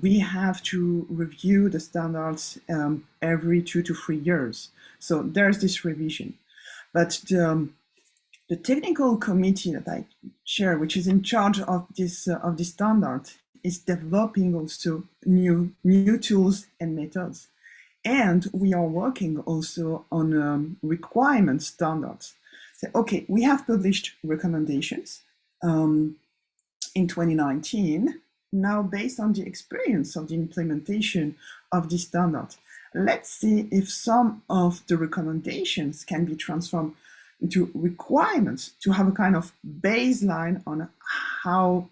we have to review the standards every 2 to 3 years. So there's this revision. But the technical committee that I chair, which is in charge of this standard, is developing also new tools and methods. And we are working also on requirement standards. So, okay, we have published recommendations in 2019. Now, based on the experience of the implementation of this standard, let's see if some of the recommendations can be transformed into requirements to have a kind of baseline on how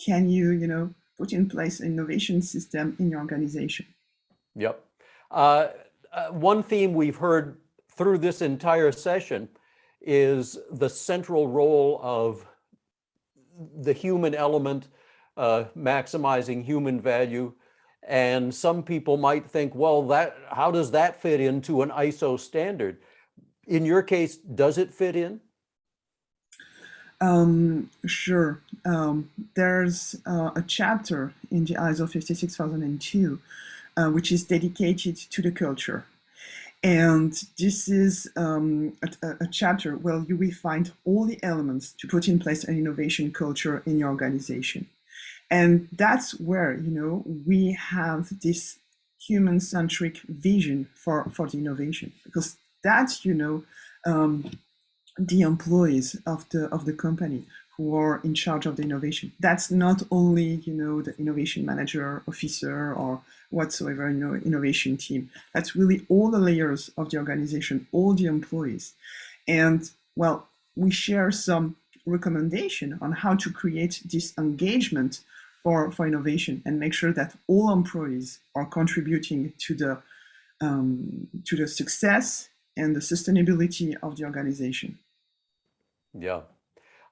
can you, put in place an innovation system in your organization. Yep. One theme we've heard through this entire session is the central role of the human element, maximizing human value. And some people might think, well, how does that fit into an ISO standard? In your case, does it fit in? Sure. There's a chapter in the ISO 56002 which is dedicated to the culture. And this is a chapter where you will find all the elements to put in place an innovation culture in your organization. And that's where, we have this human-centric vision for the innovation, because that's, the employees of the company who are in charge of the innovation. That's not only, the innovation manager, officer, or whatsoever, innovation team. That's really all the layers of the organization, all the employees. And well, we share some recommendation on how to create this engagement for innovation and make sure that all employees are contributing to the success and the sustainability of the organization. Yeah,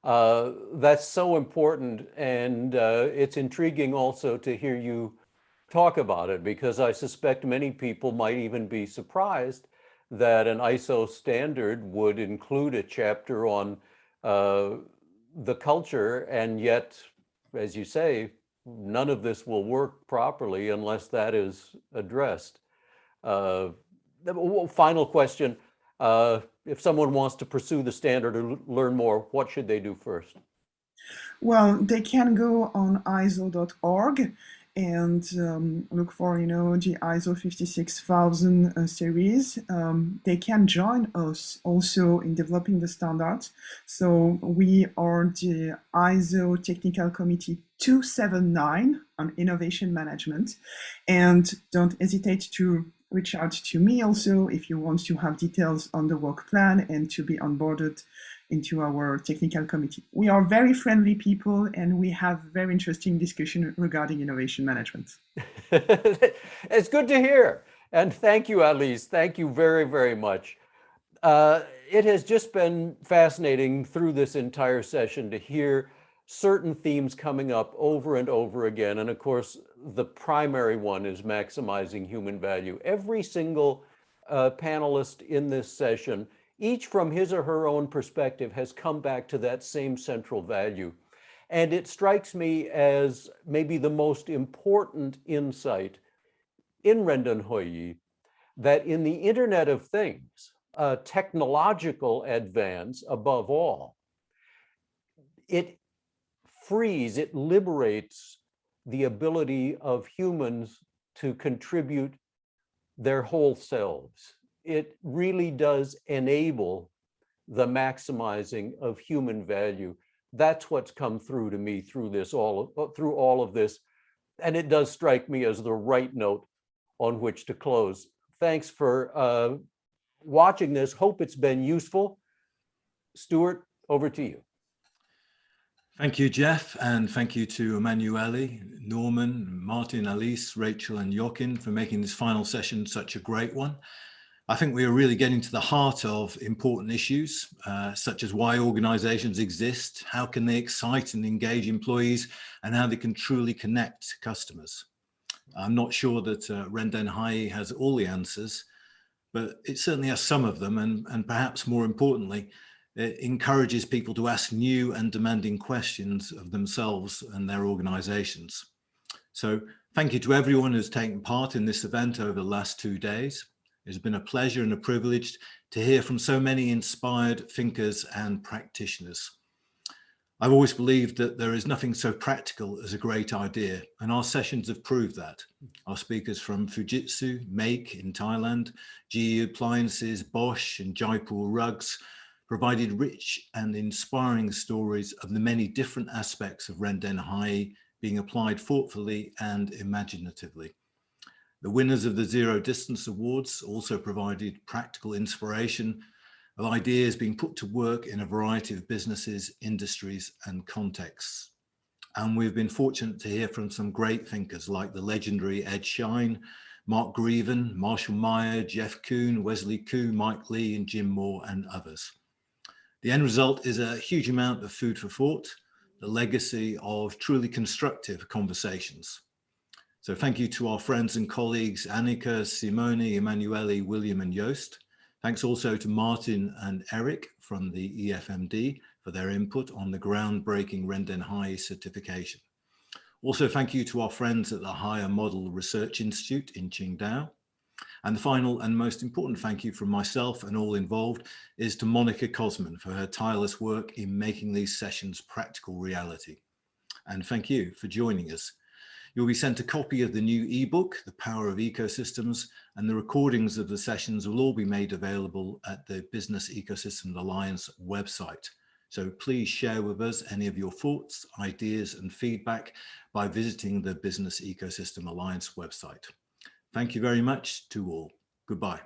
that's so important. And it's intriguing also to hear you talk about it, because I suspect many people might even be surprised that an ISO standard would include a chapter on the culture, and yet, as you say, none of this will work properly unless that is addressed. Final question. If someone wants to pursue the standard or learn more, what should they do first? Well, they can go on iso.org and look for, the ISO 56000 series. They can join us also in developing the standards. So we are the ISO Technical Committee 279 on innovation management. And don't hesitate to reach out to me also if you want to have details on the work plan and to be onboarded into our technical committee. We are very friendly people and we have very interesting discussion regarding innovation management. It's good to hear. And thank you, Alice. Thank you very, very much. It has just been fascinating through this entire session to hear certain themes coming up over and over again. And of course, the primary one is maximizing human value. Every single panelist in this session, each from his or her own perspective, has come back to that same central value. And it strikes me as maybe the most important insight in Rendanheyi, that in the Internet of Things, technological advance above all. It frees, it liberates the ability of humans to contribute their whole selves. It really does enable the maximizing of human value. That's what's come through to me through all of this. And it does strike me as the right note on which to close. Thanks for watching this. Hope it's been useful. Stuart, over to you. Thank you, Geoff, and thank you to Emanuele, Norman, Martin, Alice, Rachel, and Joachim for making this final session such a great one. I think we are really getting to the heart of important issues, such as why organizations exist, how can they excite and engage employees, and how they can truly connect customers. I'm not sure that Rendanheyi has all the answers, but it certainly has some of them, and perhaps more importantly, it encourages people to ask new and demanding questions of themselves and their organizations. So thank you to everyone who's taken part in this event over the last 2 days. It's been a pleasure and a privilege to hear from so many inspired thinkers and practitioners. I've always believed that there is nothing so practical as a great idea, and our sessions have proved that. Our speakers from Fujitsu, Make in Thailand, GE Appliances, Bosch, and Jaipur Rugs provided rich and inspiring stories of the many different aspects of Rendanheyi being applied thoughtfully and imaginatively. The winners of the Zero Distance Awards also provided practical inspiration of ideas being put to work in a variety of businesses, industries, and contexts. And we've been fortunate to hear from some great thinkers like the legendary Ed Schein, Mark Greven, Marshall Meyer, Jeff Kuhn, Wesley Koo, Mike Lee, and Jim Moore, and others. The end result is a huge amount of food for thought, the legacy of truly constructive conversations. So thank you to our friends and colleagues, Annika, Simone, Emanuele, William, and Joost. Thanks also to Martin and Eric from the EFMD for their input on the groundbreaking Rendanheyi certification. Also, thank you to our friends at the Higher Model Research Institute in Qingdao. And the final and most important thank you from myself and all involved is to Monica Cosman for her tireless work in making these sessions practical reality. And thank you for joining us. You'll be sent a copy of the new ebook, The Power of Ecosystems, and the recordings of the sessions will all be made available at the Business Ecosystem Alliance website. So please share with us any of your thoughts, ideas, and feedback by visiting the Business Ecosystem Alliance website. Thank you very much to all. Goodbye.